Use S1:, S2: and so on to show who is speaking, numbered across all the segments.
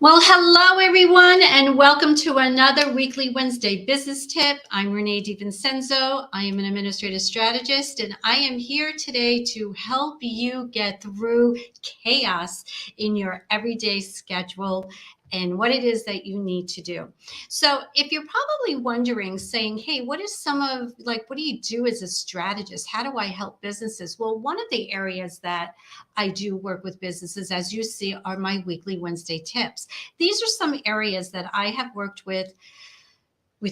S1: Well, hello everyone, and welcome to another weekly Wednesday business tip. I'm Renee DiVincenzo. I am an administrative strategist, and I am here today to help you get through chaos in your everyday schedule and what it is that you need to do. So, if you're probably wondering, saying, hey, what is what do you do as a strategist? How do I help businesses? Well, one of the areas that I do work with businesses, as you see, are my weekly Wednesday tips. These are some areas that I have worked with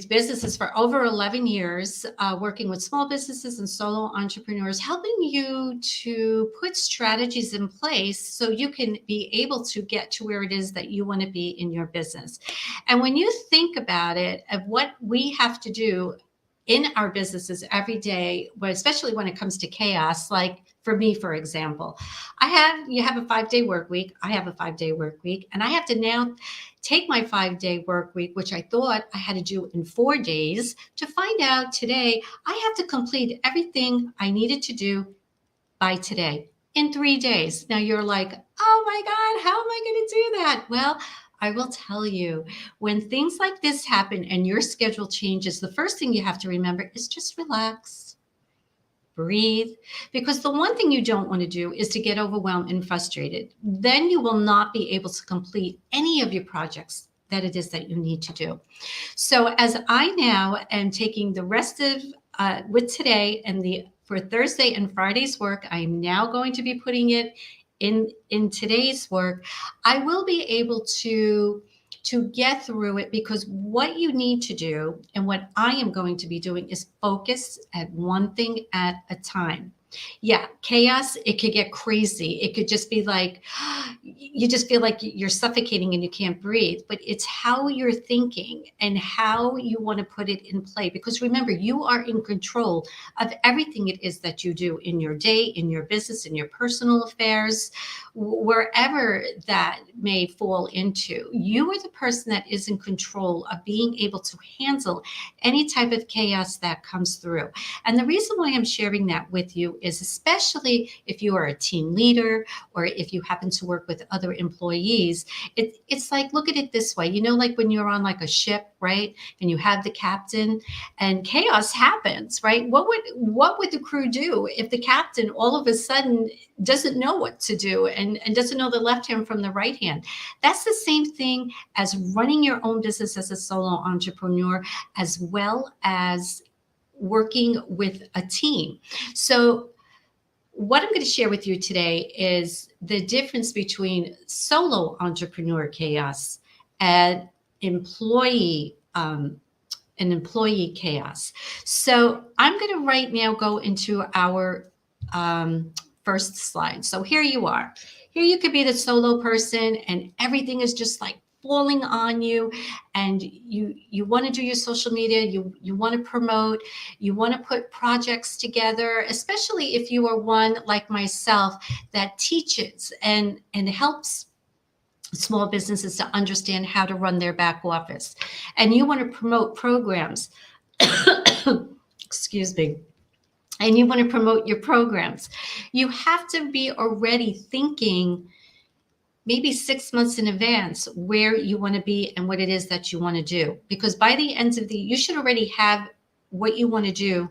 S1: businesses for over 11 years, working with small businesses and solo entrepreneurs, helping you to put strategies in place so you can be able to get to where it is that you want to be in your business. And when you think about it, of what we have to do in our businesses every day, but especially when it comes to chaos, like for me, for example, you have a 5-day work week. I have a 5-day work week, and I have to now take my 5-day work week, which I thought I had to do in 4 days, to find out today I have to complete everything I needed to do by today in 3 days. Now you're like, oh my God, how am I going to do that? Well, I will tell you, when things like this happen and your schedule changes, the first thing you have to remember is just relax, breathe, because the one thing you don't want to do is to get overwhelmed and frustrated. Then you will not be able to complete any of your projects that it is that you need to do. So as I now am taking the rest of with today and for Thursday and Friday's work, I'm now going to be putting it in today's work. I will be able to get through it, because what you need to do and what I am going to be doing is focus at one thing at a time. Yeah, chaos, it could get crazy. It could just be like, you just feel like you're suffocating and you can't breathe. But it's how you're thinking and how you want to put it in play. Because remember, you are in control of everything it is that you do in your day, in your business, in your personal affairs, wherever that may fall into. You are the person that is in control of being able to handle any type of chaos that comes through. And the reason why I'm sharing that with you is, especially if you are a team leader or if you happen to work with other employees, it's like, look at it this way. You know, like when you're on like a ship, right? And you have the captain and chaos happens, right? What would the crew do if the captain all of a sudden doesn't know what to do and doesn't know the left hand from the right hand? That's the same thing as running your own business as a solo entrepreneur, as well as working with a team. So what I'm going to share with you today is the difference between solo entrepreneur chaos and employee chaos. So I'm going to right now go into our first slide. So here you are. Here you could be the solo person and everything is just like falling on you, and you want to do your social media, you want to promote, you want to put projects together, especially if you are one like myself that teaches and helps small businesses to understand how to run their back office, and you want to promote programs. Excuse me. And you want to promote your programs. You have to be already thinking maybe 6 months in advance where you want to be and what it is that you want to do. Because by the end of you should already have what you want to do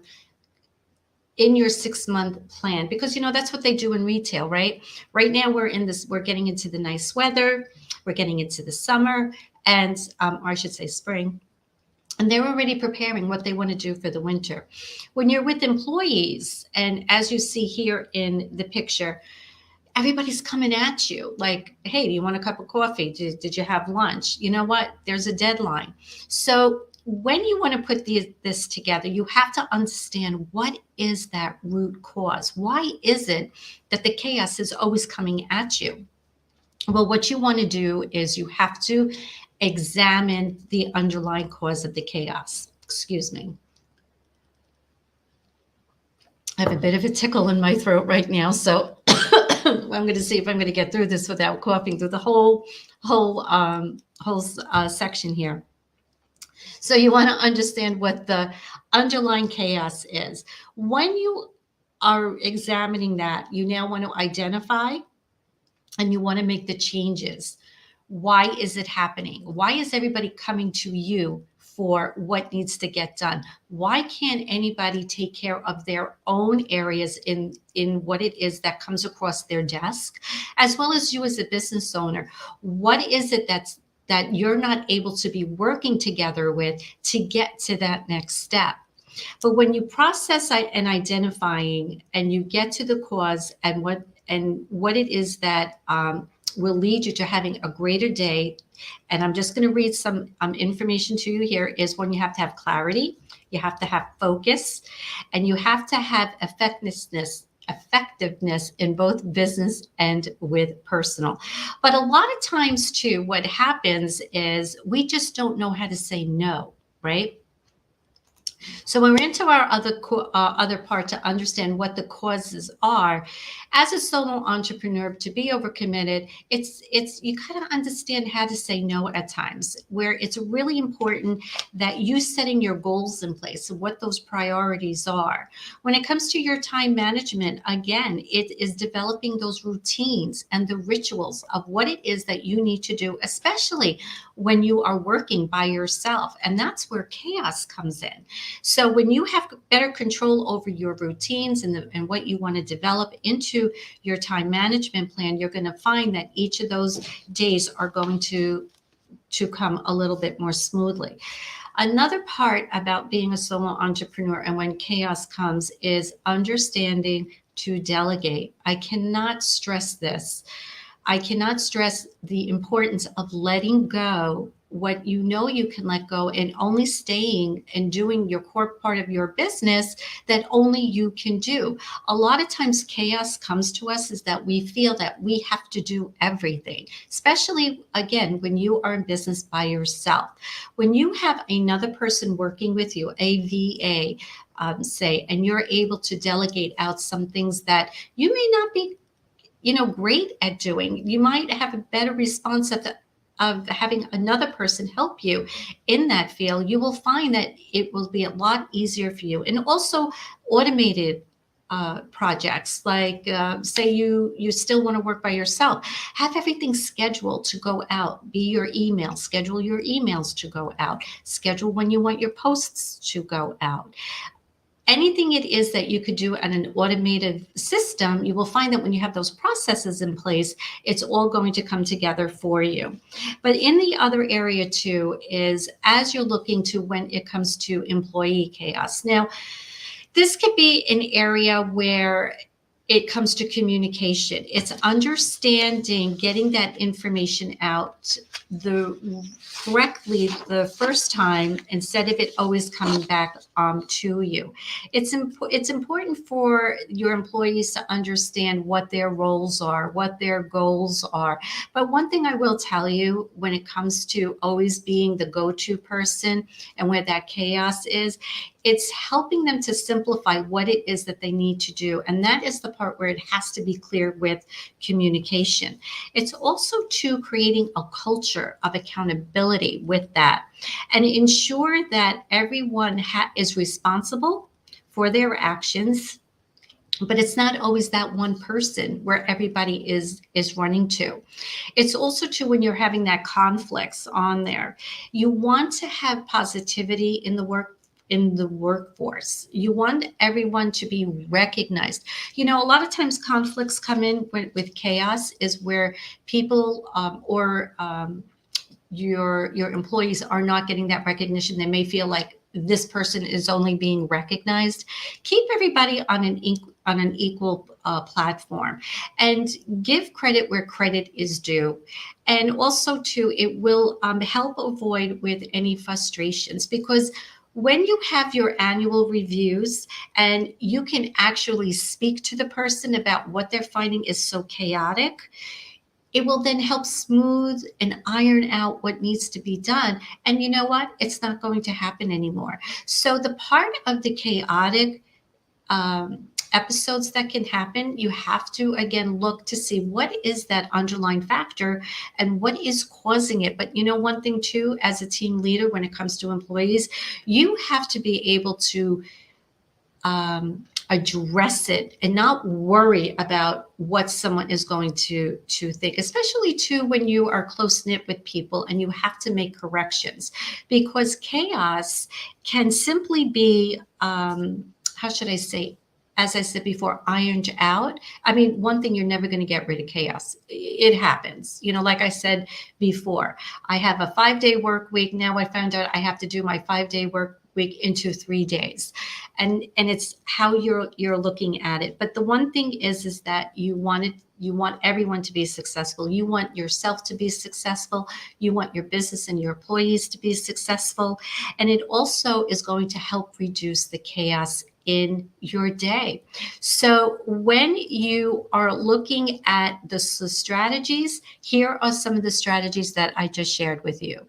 S1: in your 6-month plan, because that's what they do in retail, right? Right now we're getting into the nice weather, we're getting into the summer, and or I should say spring. And they're already preparing what they want to do for the winter. When you're with employees, and as you see here in the picture, everybody's coming at you like, hey, do you want a cup of coffee? Did you have lunch? You know what? There's a deadline. So when you want to put this together, you have to understand, what is that root cause? Why is it that the chaos is always coming at you? Well, what you want to do is you have to examine the underlying cause of the chaos. Excuse me. I have a bit of a tickle in my throat right now, so I'm going to see if I'm going to get through this without coughing through the whole section here. So you want to understand what the underlying chaos is. When you are examining that, you now want to identify and you want to make the changes Why is it happening? Why is everybody coming to you for what needs to get done? Why can't anybody take care of their own areas in what it is that comes across their desk, as well as you as a business owner? What is it that you're not able to be working together with to get to that next step? But when you process and identifying and you get to the cause and what it is that will lead you to having a greater day, and I'm just going to read some information to you here, is when you have to have clarity, you have to have focus, and you have to have effectiveness in both business and with personal. But a lot of times too, what happens is we just don't know how to say no, right? So when we're into our other part to understand what the causes are, as a solo entrepreneur, to be overcommitted, it's you kind of understand how to say no at times, where it's really important that you setting your goals in place, what those priorities are. When it comes to your time management, again, it is developing those routines and the rituals of what it is that you need to do, especially when you are working by yourself. And that's where chaos comes in. So when you have better control over your routines and what you want to develop into your time management plan, you're going to find that each of those days are going to come a little bit more smoothly. Another part about being a solo entrepreneur and when chaos comes is understanding to delegate. I cannot stress this. I cannot stress the importance of letting go what you know you can let go and only staying and doing your core part of your business that only you can do. A lot of times chaos comes to us is that we feel that we have to do everything, especially again, when you are in business by yourself. When you have another person working with you, a VA, say, and you're able to delegate out some things that you may not be great at doing. You might have a better response of having another person help you in that field. You will find that it will be a lot easier for you. And also automated projects, like say you still want to work by yourself, have everything scheduled to go out, be your email, schedule your emails to go out, schedule when you want your posts to go out. Anything it is that you could do on an automated system, you will find that when you have those processes in place, it's all going to come together for you. But in the other area too is as you're looking to when it comes to employee chaos. Now, this could be an area where it comes to communication. It's understanding, getting that information out correctly the first time instead of it always coming back to you. It's important for your employees to understand what their roles are, what their goals are. But one thing I will tell you when it comes to always being the go-to person and where that chaos is, it's helping them to simplify what it is that they need to do. And that is the part where it has to be clear with communication. It's also to creating a culture of accountability with that and ensure that everyone is responsible for their actions. But it's not always that one person where everybody is running to. It's also too when you're having that conflicts on there. You want to have positivity in the workforce. You want everyone to be recognized. A lot of times conflicts come in with chaos is where people or your employees are not getting that recognition. They may feel like this person is only being recognized. Keep everybody on an equal platform and give credit where credit is due. And also too, it will help avoid with any frustrations, because when you have your annual reviews and you can actually speak to the person about what they're finding is so chaotic, it will then help smooth and iron out what needs to be done. And you know what? It's not going to happen anymore. So the part of the chaotic episodes that can happen, you have to again look to see what is that underlying factor and what is causing it. But one thing too, as a team leader, when it comes to employees, you have to be able to address it and not worry about what someone is going to think, especially too when you are close knit with people and you have to make corrections, because chaos can simply be how should I say, as I said before, ironed out. I mean, one thing, you're never going to get rid of chaos. It happens. Like I said before, I have a 5-day work week. Now I found out I have to do my 5-day work week into 3 days. And it's how you're looking at it. But the one thing is that you want everyone to be successful. You want yourself to be successful. You want your business and your employees to be successful. And it also is going to help reduce the chaos in your day. So when you are looking at the strategies, here are some of the strategies that I just shared with you.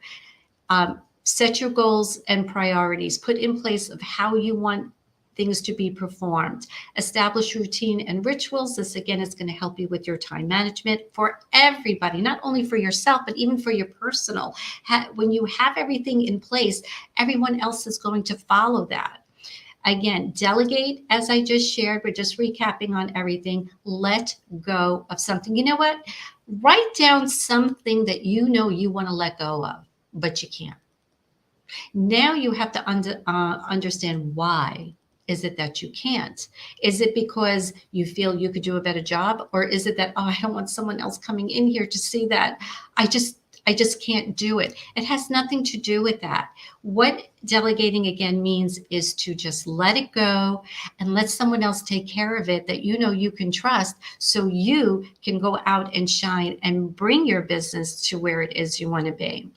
S1: Set your goals and priorities. Put in place of how you want things to be performed. Establish routine and rituals. This, again, is going to help you with your time management for everybody, not only for yourself, but even for your personal. When you have everything in place, everyone else is going to follow that. Again, delegate, as I just shared. We're just recapping on everything. Let go of something. You know what? Write down something that you know you want to let go of, but you can't. Now you have to understand why is it that you can't. Is it because you feel you could do a better job? Or is it that, oh, I don't want someone else coming in here to see that. I just can't do it. It has nothing to do with that. What delegating, again, means is to just let it go and let someone else take care of it that you know you can trust, so you can go out and shine and bring your business to where it is you want to be.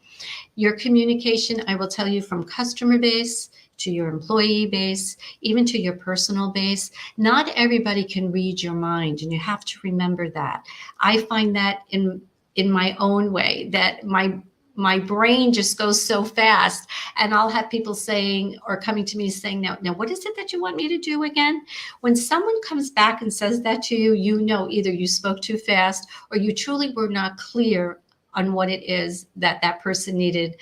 S1: Your communication, I will tell you, from customer base to your employee base, even to your personal base, not everybody can read your mind, and you have to remember that. I find that in my own way, that my brain just goes so fast, and I'll have people saying or coming to me saying, now what is it that you want me to do again? When someone comes back and says that to you, you know either you spoke too fast or you truly were not clear on what it is that that person needed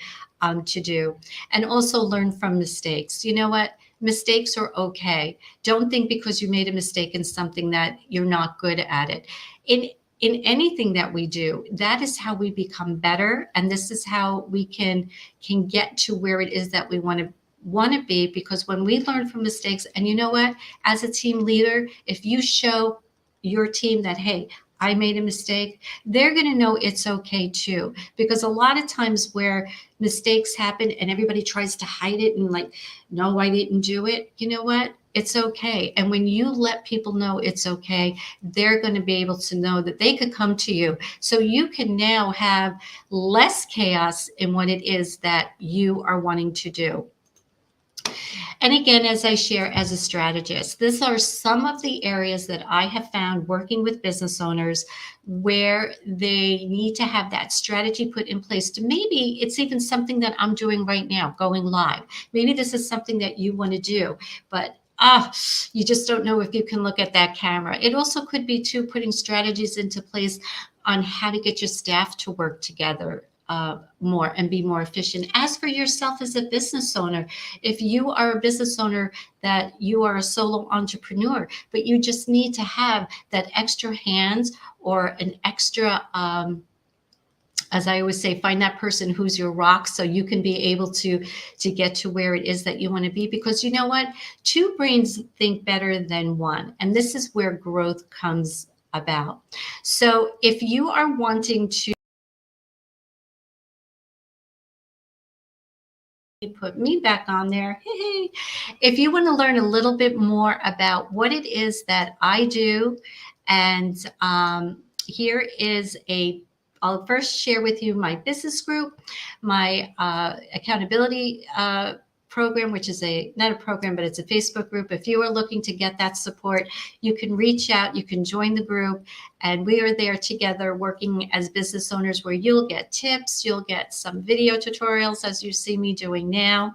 S1: to do. And also learn from mistakes. You know what? Mistakes are okay. Don't think because you made a mistake in something that you're not good at it. In anything that we do, that is how we become better, and this is how we can get to where it is that we want to be. Because when we learn from mistakes, and you know what, as a team leader, if you show your team that, hey, I made a mistake, they're going to know it's okay too. Because a lot of times where mistakes happen and everybody tries to hide it and like, no, I didn't do it. You know what? It's okay. And when you let people know it's okay, they're going to be able to know that they could come to you. So you can now have less chaos in what it is that you are wanting to do. And again, as I share as a strategist, these are some of the areas that I have found working with business owners where they need to have that strategy put in place. To maybe it's even something that I'm doing right now, going live. Maybe this is something that you want to do, but you just don't know if you can look at that camera. It also could be too putting strategies into place on how to get your staff to work together more and be more efficient. As for yourself as a business owner, if you are a business owner that you are a solo entrepreneur, but you just need to have that extra hands or an extra, as I always say, find that person who's your rock so you can be able to get to where it is that you want to be. Because you know what? Two brains think better than one. And this is where growth comes about. So if you are wanting to put me back on there. If you want to learn a little bit more about what it is that I do, and here is I'll first share with you my business group, my accountability program, which is not a program, but it's a Facebook group. If you are looking to get that support, you can reach out, you can join the group, and we are there together working as business owners, where you'll get tips, you'll get some video tutorials as you see me doing now.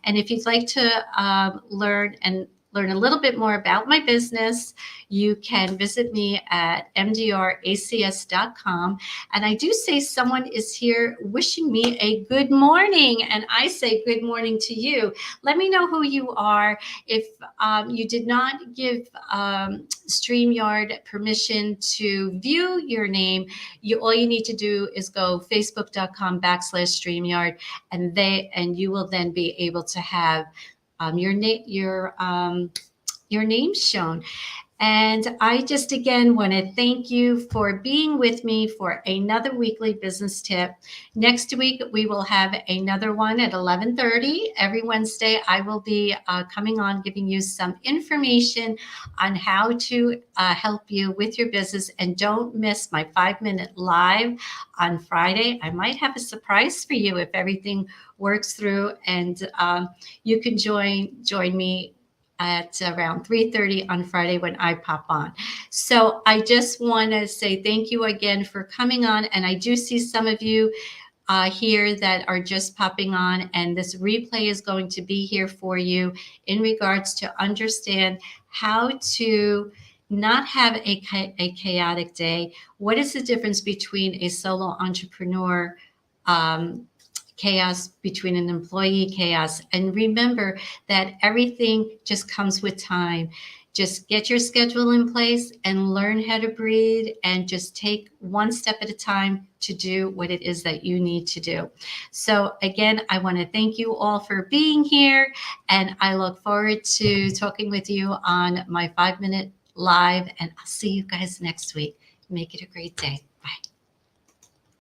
S1: And if you'd like to learn and learn a little bit more about my business, you can visit me at mdracs.com. And I do say someone is here wishing me a good morning, and I say good morning to you. Let me know who you are. If you did not give StreamYard permission to view your name, all you need to do is go facebook.com/StreamYard, and you will then be able to have your name shown. And I just again want to thank you for being with me for another weekly business tip. Next week, we will have another one at 11:30. Every Wednesday, I will be coming on giving you some information on how to help you with your business. And don't miss my 5-minute live on Friday. I might have a surprise for you if everything works through, and you can join me at around 3:30 on Friday when I pop on. So I just want to say thank you again for coming on. And I do see some of you here that are just popping on, and this replay is going to be here for you in regards to understand how to not have a chaotic day. What is the difference between a solo entrepreneur chaos, between an employee chaos? And remember that everything just comes with time. Just get your schedule in place and learn how to breathe, and just take one step at a time to do what it is that you need to do. So again, I want to thank you all for being here, and I look forward to talking with you on my 5-minute live, and I'll see you guys next week. Make it a great day.